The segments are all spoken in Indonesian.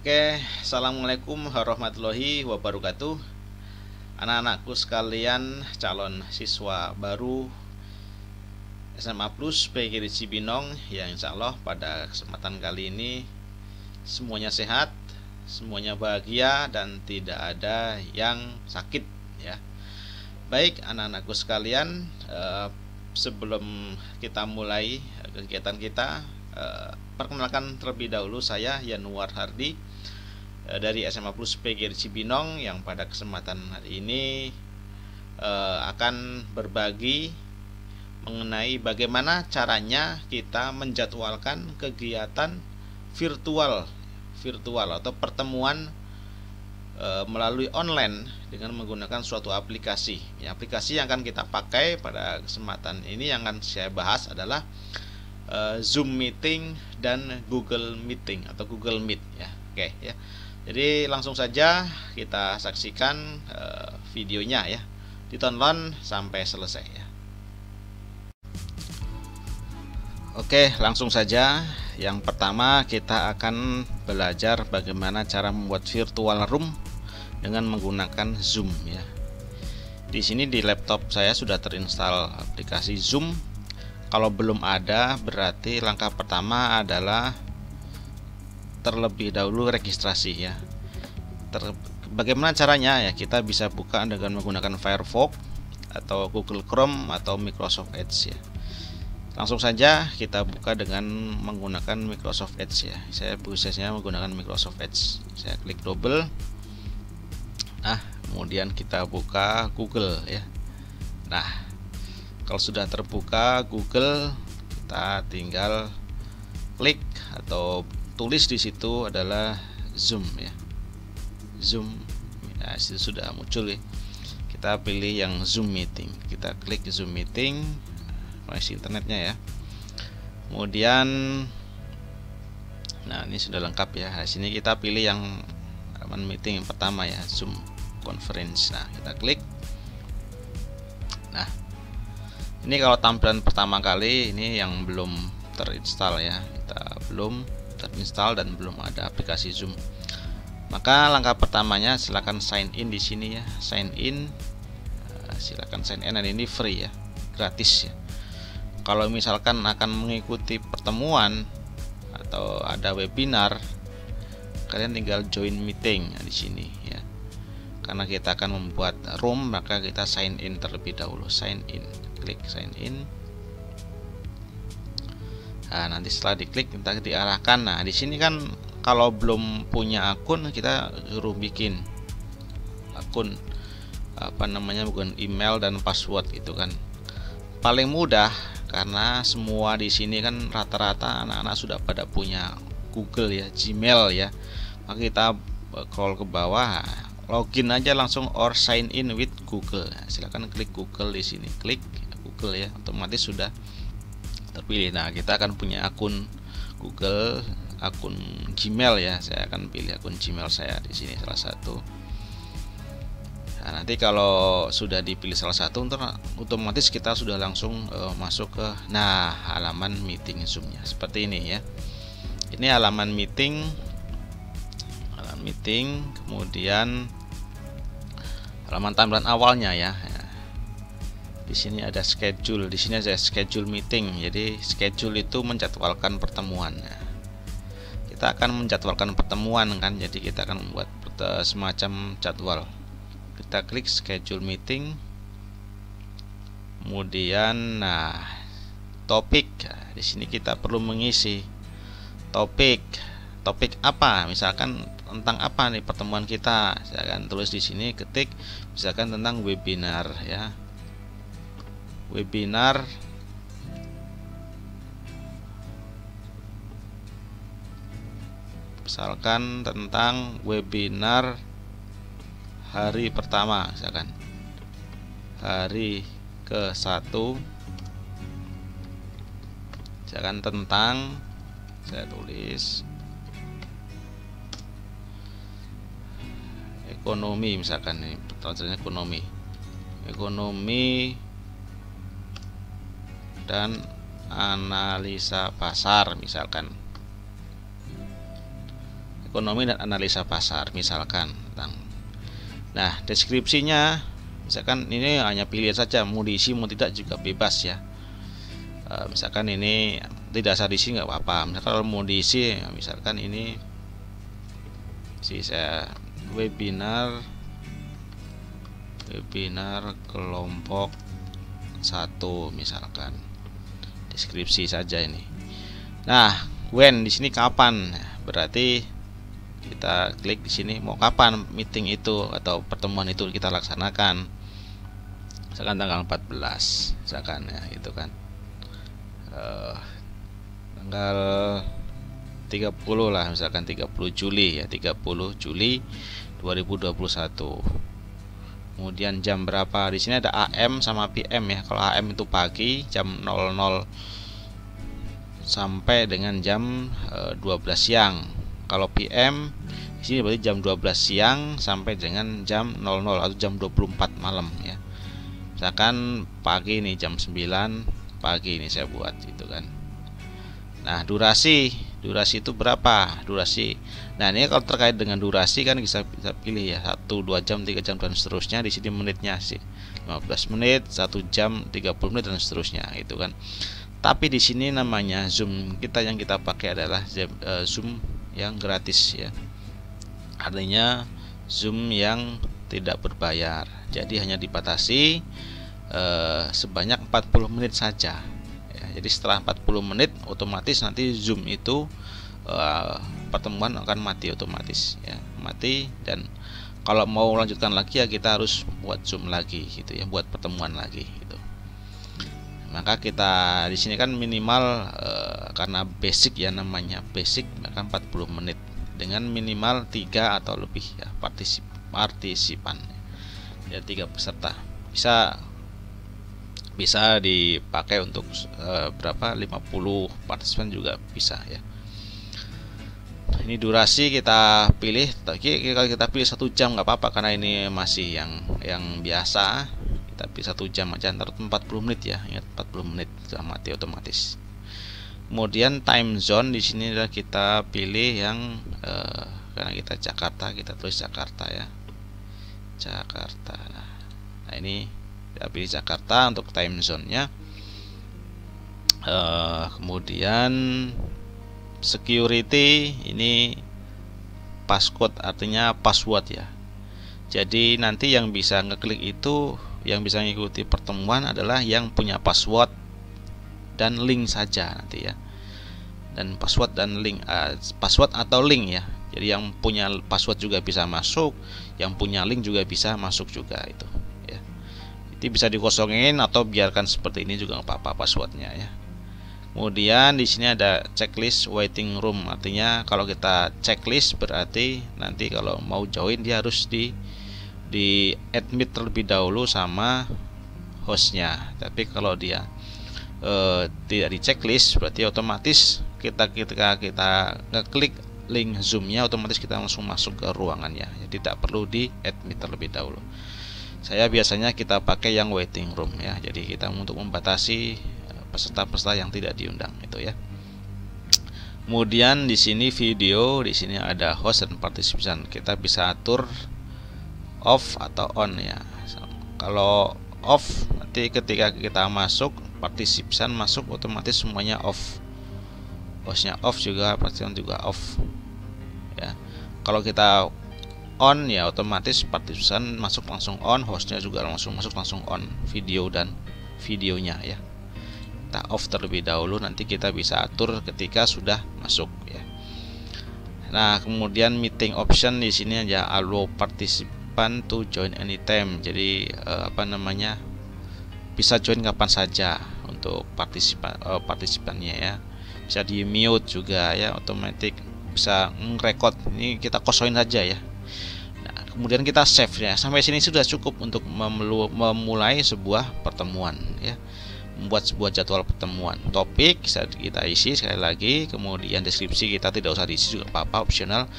Oke, assalamualaikum warahmatullahi wabarakatuh. Anak-anakku sekalian, calon siswa baru SMA Plus PGRI Cibinong, yang insya Allah pada kesempatan kali ini semuanya sehat, semuanya bahagia, dan tidak ada yang sakit ya. Baik anak-anakku sekalian, sebelum kita mulai kegiatan kita, perkenalkan terlebih dahulu, saya Yanuar Hardi dari SMA Plus PGRI Cibinong, yang pada kesempatan hari ini akan berbagi mengenai bagaimana caranya kita menjadwalkan kegiatan virtual atau pertemuan melalui online dengan menggunakan suatu aplikasi. Aplikasi yang akan kita pakai pada kesempatan ini yang akan saya bahas adalah Zoom Meeting dan Google Meeting atau Google Meet ya. Oke ya. Jadi langsung saja kita saksikan videonya ya. Ditonton sampai selesai ya. Oke, langsung saja. Yang pertama kita akan belajar bagaimana cara membuat virtual room dengan menggunakan Zoom ya. Di sini di laptop saya sudah terinstall aplikasi Zoom. Kalau belum ada, berarti langkah pertama adalah terlebih dahulu registrasi ya. Bagaimana caranya ya? Kita bisa buka dengan menggunakan Firefox atau Google Chrome atau Microsoft Edge ya. Langsung saja kita buka dengan menggunakan Microsoft Edge ya. Saya biasanya menggunakan Microsoft Edge. Saya klik double. Nah, kemudian kita buka Google ya. Nah, kalau sudah terbuka Google, kita tinggal klik atau tulis di situ adalah Zoom ya. Zoom. Nah, itu sudah muncul ya. Kita pilih yang Zoom Meeting. Kita klik Zoom Meeting, koneksi internetnya ya. Kemudian, nah ini sudah lengkap ya. Di sini kita pilih yang meeting yang pertama ya, Zoom Conference. Nah, kita klik. Nah, ini kalau tampilan pertama kali ini yang belum terinstall ya. Kita belum terinstall dan belum ada aplikasi Zoom. Maka langkah pertamanya silakan sign in di sini ya. Sign in. Silakan sign in, dan ini free ya, gratis ya. Kalau misalkan akan mengikuti pertemuan atau ada webinar, kalian tinggal join meeting di sini ya. Karena kita akan membuat room, maka kita sign in terlebih dahulu. Sign in, klik sign in. Nah, nanti setelah diklik kita diarahkan. Nah, di sini kan kalau belum punya akun, kita suruh bikin akun bukan email dan password itu kan. Paling mudah karena semua di sini kan rata-rata anak-anak sudah pada punya Google ya, Gmail ya. Maka kita scroll ke bawah, login aja langsung or sign in with Google. Silakan klik Google di sini, klik Google ya, otomatis sudah terpilih. Nah, kita akan punya akun Google, akun Gmail ya. Saya akan pilih akun Gmail saya di sini salah satu. Nah, nanti kalau sudah dipilih salah satu, otomatis kita sudah langsung masuk ke halaman meeting Zoom-nya seperti ini ya. Ini halaman meeting, kemudian halaman tampilan awalnya ya. Di sini ada schedule, di sini ada schedule meeting. Jadi schedule itu menjadwalkan pertemuan. Kita akan menjadwalkan pertemuan kan, jadi kita akan membuat semacam jadwal. Kita klik schedule meeting, kemudian topik. Di sini kita perlu mengisi topik apa, misalkan tentang apa nih pertemuan kita. Saya akan tulis di sini, ketik misalkan tentang webinar ya, webinar misalkan tentang webinar hari pertama, misalkan hari ke-1, misalkan tentang, saya tulis ekonomi, misalkan ini pertanyaannya ekonomi dan analisa pasar misalkan. ekonomi dan analisa pasar misalkan. Nah, deskripsinya misalkan ini hanya pilih saja, mau diisi mau tidak juga bebas ya. Misalkan ini tidak usah diisi nggak apa-apa. Misalkan kalau mau diisi, misalkan ini saya webinar kelompok 1 misalkan, deskripsi saja ini. Nah, when di sini kapan, berarti kita klik di sini mau kapan meeting itu atau pertemuan itu kita laksanakan. Misalkan tanggal 14 misalkan ya, itu kan tanggal 30 lah, misalkan 30 Juli ya, 30 Juli 2021. Kemudian jam berapa? Di sini ada AM sama PM ya. Kalau AM itu pagi jam 00 sampai dengan jam 12 siang. Kalau PM di sini berarti jam 12 siang sampai dengan jam 00 atau jam 24 malam ya. Misalkan pagi nih jam 9 pagi ini saya buat itu kan. Nah, durasi itu berapa? Durasi. Nah, ini kalau terkait dengan durasi kan bisa pilih ya, 1, 2 jam, 3 jam dan seterusnya. Di sini menitnya sih 15 menit, 1 jam, 30 menit dan seterusnya itu kan. Tapi di sini namanya Zoom kita yang kita pakai adalah Zoom yang gratis ya. Artinya Zoom yang tidak berbayar. Jadi hanya dibatasi sebanyak 40 menit saja. Jadi setelah 40 menit otomatis nanti Zoom itu pertemuan akan mati otomatis ya, mati. Dan kalau mau lanjutkan lagi ya kita harus buat Zoom lagi gitu ya, buat pertemuan lagi gitu. Maka kita di sini kan minimal karena basic ya, namanya basic, maka 40 menit dengan minimal 3 atau lebih ya partisipan ya, 3 peserta. Bisa dipakai untuk berapa 50 partisipan juga bisa ya. Ini durasi kita pilih, kalau kita pilih 1 jam nggak apa-apa karena ini masih yang biasa. Kita pilih 1 jam aja, ntar 40 menit ya, ingat 40 menit sudah mati otomatis. Kemudian time zone di sini adalah kita pilih yang karena kita Jakarta, kita tulis Jakarta ya, Jakarta. Nah, ini kita pilih Jakarta untuk time zone-nya. Kemudian security ini passcode, artinya password ya. Jadi nanti yang bisa ngeklik itu, yang bisa mengikuti pertemuan adalah yang punya password dan link saja nanti ya. Dan password dan link, password atau link ya. Jadi yang punya password juga bisa masuk, yang punya link juga bisa masuk juga itu. Jadi bisa dikosongin atau biarkan seperti ini juga nggak apa-apa passwordnya ya. Kemudian di sini ada checklist waiting room, artinya kalau kita checklist berarti nanti kalau mau join dia harus di admit terlebih dahulu sama hostnya. Tapi kalau dia tidak di checklist berarti otomatis ketika kita ngeklik link Zoom-nya otomatis kita langsung masuk ke ruangannya. Jadi tidak perlu di admit terlebih dahulu. Saya biasanya kita pakai yang waiting room ya. Jadi kita untuk membatasi peserta-peserta yang tidak diundang itu ya. Kemudian di sini video, di sini ada host dan partisipan. Kita bisa atur off atau on ya. Kalau off nanti ketika kita masuk, partisipan masuk otomatis semuanya off. Hostnya off juga, partisipan juga off. Ya. Kalau kita on ya otomatis partisipan masuk langsung on, hostnya juga langsung masuk langsung on, video dan videonya ya. Kita off terlebih dahulu, nanti kita bisa atur ketika sudah masuk ya. Nah, kemudian meeting option di sini aja allow participant to join anytime. Jadi bisa join kapan saja untuk partisipannya ya. Bisa di mute juga ya, otomatis bisa ngerekod. Ini kita kosongin saja ya. Kemudian kita save ya. Sampai sini sudah cukup untuk memulai sebuah pertemuan ya. Membuat sebuah jadwal pertemuan. Topik bisa kita isi sekali lagi, kemudian deskripsi kita tidak usah diisi juga apa-apa, opsional.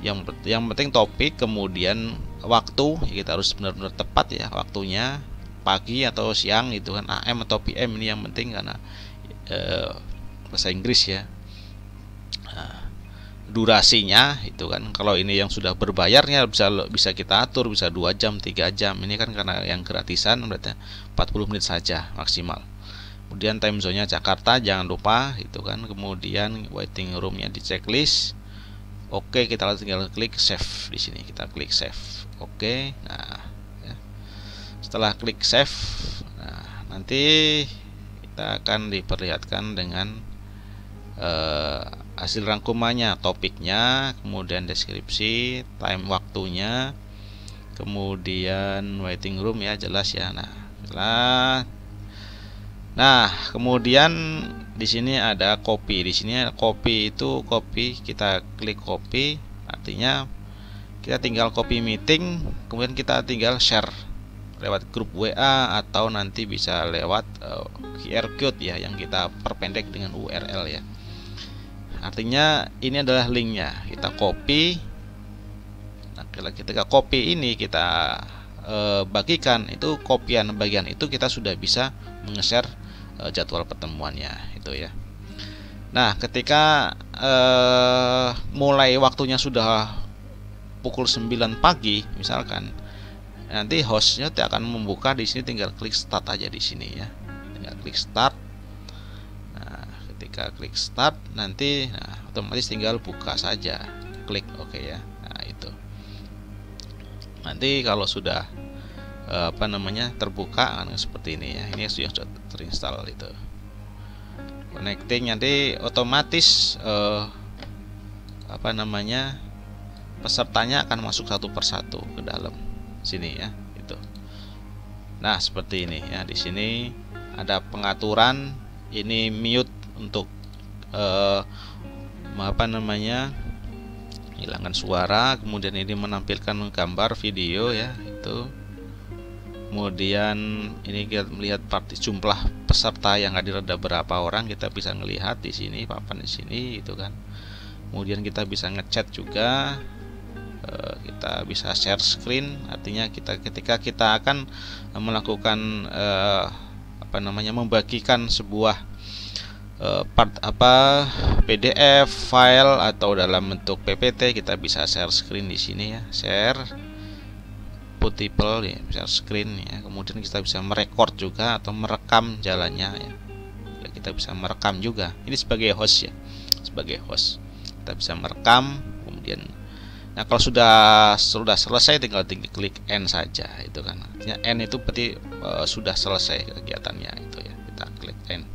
Yang penting topik, kemudian waktu ya, kita harus benar-benar tepat ya waktunya, pagi atau siang itu kan, AM atau PM ini yang penting karena bahasa Inggris ya. Nah, durasinya itu kan. Kalau ini yang sudah berbayarnya bisa kita atur, bisa 2 jam 3 jam. Ini kan karena yang gratisan berarti 40 menit saja maksimal. Kemudian time zone-nya Jakarta jangan lupa itu kan. Kemudian waiting room-nya di checklist. Oke, kita tinggal klik save di sini. Kita klik save. Oke. Nah, ya. Setelah klik save, nah, nanti kita akan diperlihatkan dengan hasil rangkumannya, topiknya, kemudian deskripsi, time waktunya, kemudian waiting room ya, jelas ya. Nah, kemudian di sini ada copy. Di sini copy itu copy, kita klik copy, artinya kita tinggal copy meeting, kemudian kita tinggal share lewat grup WA atau nanti bisa lewat QR code ya, yang kita perpendek dengan URL ya. Artinya ini adalah linknya, kita copy. Nah, ketika copy ini kita bagikan, itu kopian bagian itu kita sudah bisa menge-share jadwal pertemuannya itu ya. Nah, ketika mulai waktunya sudah pukul 9 pagi misalkan, nanti hostnya akan membuka di sini, tinggal klik start aja di sini ya. Tinggal klik start. Ketika klik start nanti otomatis tinggal buka saja, klik oke ya. Nah, itu nanti kalau sudah terbuka kan seperti ini ya. Ini sudah terinstall itu. Connecting nanti otomatis pesertanya akan masuk satu persatu ke dalam sini ya itu. Nah, seperti ini ya. Di sini ada pengaturan, ini mute untuk hilangkan suara, kemudian ini menampilkan gambar video ya itu. Kemudian ini kita melihat jumlah peserta yang hadir ada berapa orang, kita bisa melihat di sini, papan di sini itu kan. Kemudian kita bisa ngechat juga, kita bisa share screen, artinya ketika kita akan melakukan membagikan sebuah PDF file atau dalam bentuk PPT, kita bisa share screen di sini ya, share multiple ya, share screen ya. Kemudian kita bisa merekord juga atau merekam jalannya ya. Kita bisa merekam juga. Ini sebagai host ya, sebagai host kita bisa merekam. Kemudian kalau sudah selesai tinggal klik end saja itu kan. Artinya end itu berarti sudah selesai kegiatannya itu ya. Kita klik end.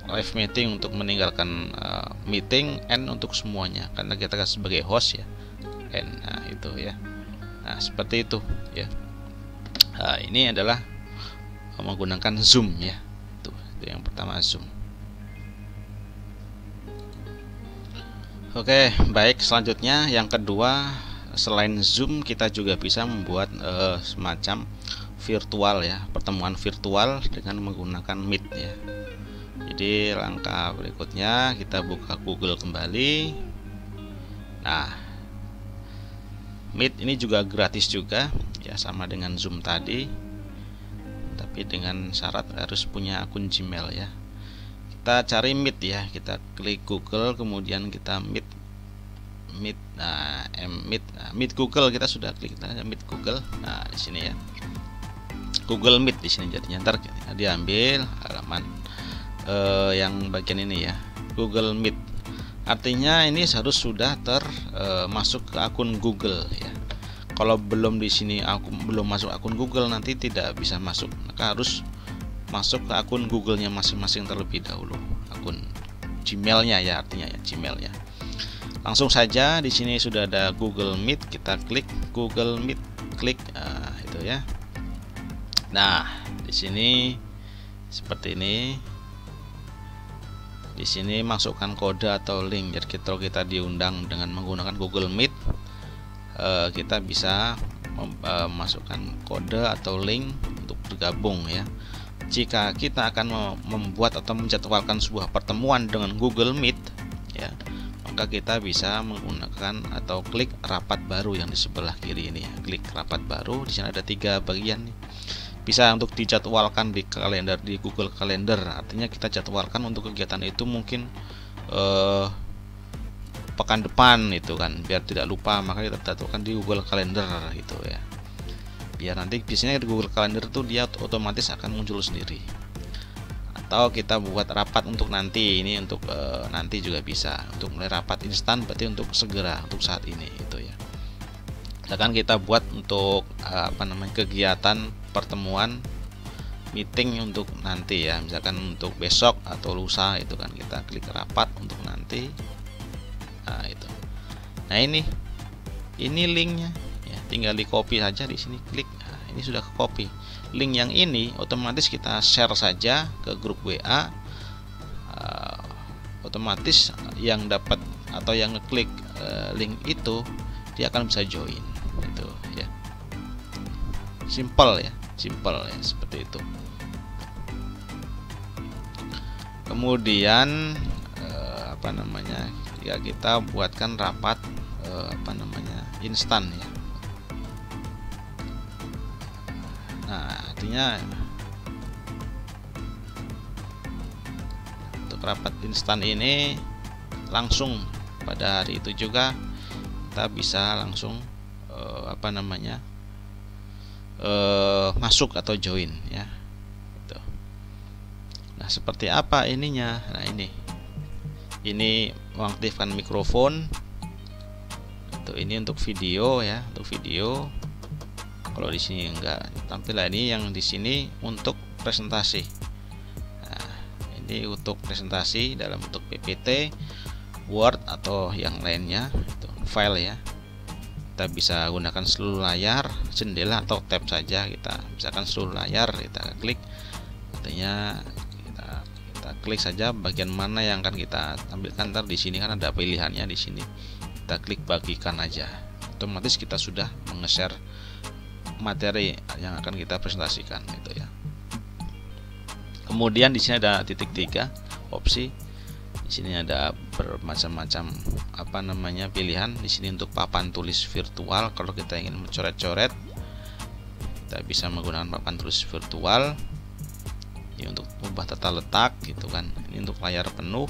Live meeting untuk meninggalkan meeting, end untuk semuanya karena kita sebagai host ya, end. Nah, itu ya. Nah, seperti itu ya. Nah, ini adalah menggunakan Zoom ya. Itu yang pertama, Zoom. Oke, baik, selanjutnya yang kedua, selain Zoom kita juga bisa membuat semacam virtual ya, pertemuan virtual dengan menggunakan Meet ya. Jadi langkah berikutnya kita buka Google kembali. Nah, Meet ini juga gratis juga ya, sama dengan Zoom tadi, tapi dengan syarat harus punya akun Gmail ya. Kita cari Meet ya, kita klik Google, kemudian kita Meet Google, kita sudah klik Meet Google. Nah, di sini ya, Google Meet di sini jadinya. Ntar diambil halaman yang bagian ini ya, Google Meet. Artinya ini harus sudah masuk ke akun Google ya. Kalau belum di sini belum masuk akun Google, nanti tidak bisa masuk. Maka harus masuk ke akun Google-nya masing-masing terlebih dahulu, akun Gmail-nya ya, artinya ya Gmail-nya. Langsung saja di sini sudah ada Google Meet, kita klik Google Meet, klik itu ya. Nah, di sini seperti ini. Di sini masukkan kode atau link. Jadi kalau kita diundang dengan menggunakan Google Meet, kita bisa memasukkan kode atau link untuk bergabung ya. Jika kita akan membuat atau menjadwalkan sebuah pertemuan dengan Google Meet ya, maka kita bisa menggunakan atau klik rapat baru yang di sebelah kiri ini ya. Klik rapat baru, di sini ada 3 bagian nih. Bisa untuk dijadwalkan di kalender, di Google Calendar. Artinya kita jadwalkan untuk kegiatan itu mungkin pekan depan itu kan, biar tidak lupa maka kita tentukan di Google Calendar gitu ya, biar nanti biasanya di Google Calendar tuh dia otomatis akan muncul sendiri. Atau kita buat rapat untuk nanti, ini untuk nanti juga bisa, untuk mulai rapat instan berarti untuk segera, untuk saat ini itu ya. Misalkan kita buat untuk kegiatan pertemuan meeting untuk nanti ya, misalkan untuk besok atau lusa itu kan, kita klik rapat untuk nanti. Nah itu, nah ini linknya ya, tinggal di copy saja di sini, klik. Nah, ini sudah ke copy. Link yang ini otomatis kita share saja ke grup WA, otomatis yang dapat atau yang ngeklik link itu dia akan bisa join gitu ya. Simple ya seperti itu. Kemudian jika kita buatkan rapat instan ya. Nah, artinya untuk rapat instan ini langsung pada hari itu juga kita bisa langsung masuk atau join ya. Gitu. Nah, seperti apa ininya? Nah, ini mengaktifkan mikrofon. Ini untuk video ya, untuk video. Kalau di sini enggak tampil, ini yang di sini untuk presentasi. Nah, ini untuk presentasi dalam bentuk PPT, Word atau yang lainnya, itu file ya. Kita bisa gunakan seluruh layar, jendela atau tab saja. Kita misalkan seluruh layar, kita klik. Artinya kita klik saja bagian mana yang akan kita tampilkan. Ntar di sini kan ada pilihannya di sini. Kita klik bagikan aja. Otomatis kita sudah menge-share materi yang akan kita presentasikan itu ya. Kemudian di sini ada titik 3 opsi. Di sini ada bermacam-macam pilihan. Di sini untuk papan tulis virtual, kalau kita ingin mencoret-coret kita bisa menggunakan papan tulis virtual. Ini untuk ubah tata letak gitu kan. Ini untuk layar penuh.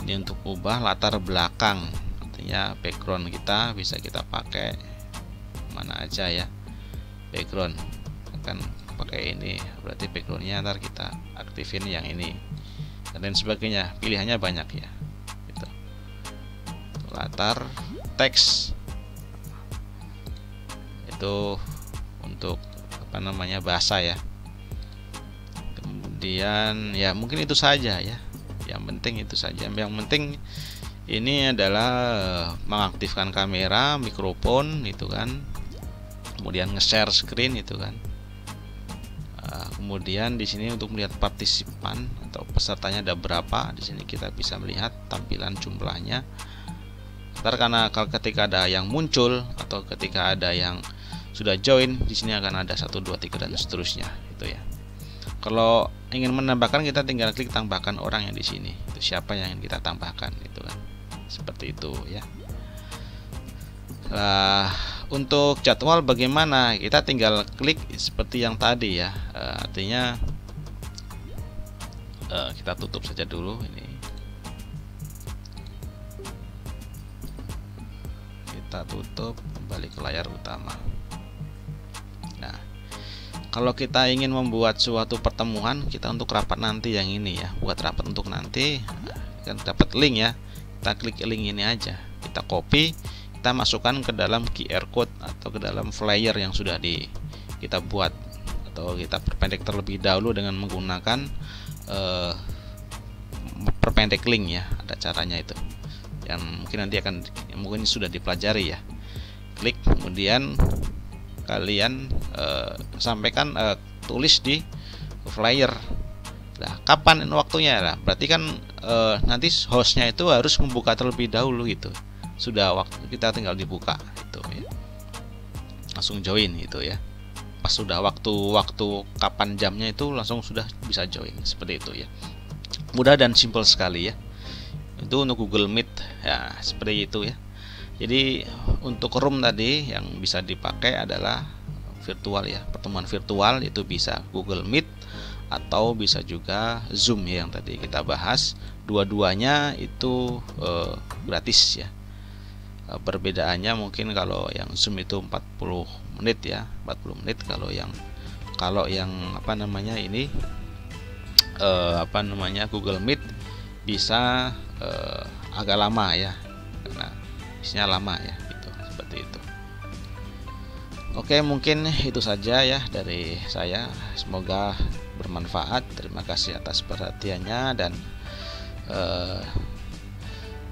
Ini untuk ubah latar belakang. Artinya background kita bisa kita pakai mana aja ya. Background akan pakai ini, berarti backgroundnya ntar kita aktifin yang ini dan lain sebagainya. Pilihannya banyak ya gitu. Latar teks itu untuk bahasa ya. Kemudian ya mungkin itu saja ya, yang penting itu saja. Yang penting ini adalah mengaktifkan kamera, mikrofon itu kan, kemudian nge-share screen itu kan. Kemudian di sini untuk melihat partisipan atau pesertanya ada berapa, di sini kita bisa melihat tampilan jumlahnya. Karena ketika ada yang muncul atau ketika ada yang sudah join, di sini akan ada 1, 2, 3 dan seterusnya itu ya. Kalau ingin menambahkan, kita tinggal klik tambahkan orang yang di sini. Itu siapa yang ingin kita tambahkan itu kan. Seperti itu ya. Untuk jadwal bagaimana? Kita tinggal klik seperti yang tadi ya. Artinya kita tutup saja dulu ini. Kita tutup, kembali ke layar utama. Nah, kalau kita ingin membuat suatu pertemuan, kita untuk rapat nanti yang ini ya, buat rapat untuk nanti, kan dapat link ya. Kita klik link ini aja, kita copy, kita masukkan ke dalam QR code atau ke dalam flyer yang sudah kita buat, atau kita perpendek terlebih dahulu dengan menggunakan perpendek link ya. Ada caranya itu yang mungkin sudah dipelajari ya. Klik, kemudian kalian sampaikan, tulis di flyer. Nah, kapan waktunya lah? Berarti kan nanti hostnya itu harus membuka terlebih dahulu gitu. Sudah waktu, kita tinggal dibuka itu ya. Langsung join itu ya. Pas sudah waktu kapan jamnya itu langsung sudah bisa join, seperti itu ya. Mudah dan simpel sekali ya. Itu untuk Google Meet ya, seperti itu ya. Jadi untuk room tadi yang bisa dipakai adalah virtual ya, pertemuan virtual itu bisa Google Meet atau bisa juga Zoom ya, yang tadi kita bahas. Dua-duanya itu gratis ya. Perbedaannya mungkin kalau yang Zoom itu 40 menit ya, 40 menit. Kalau yang Google Meet bisa agak lama ya, karena isinya lama ya, gitu, seperti itu. Oke, mungkin itu saja ya dari saya. Semoga bermanfaat. Terima kasih atas perhatiannya, dan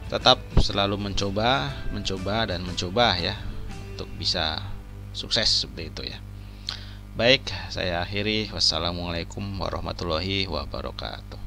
tetap selalu mencoba ya, untuk bisa sukses seperti itu ya. Baik, saya akhiri. Wassalamualaikum warahmatullahi wabarakatuh.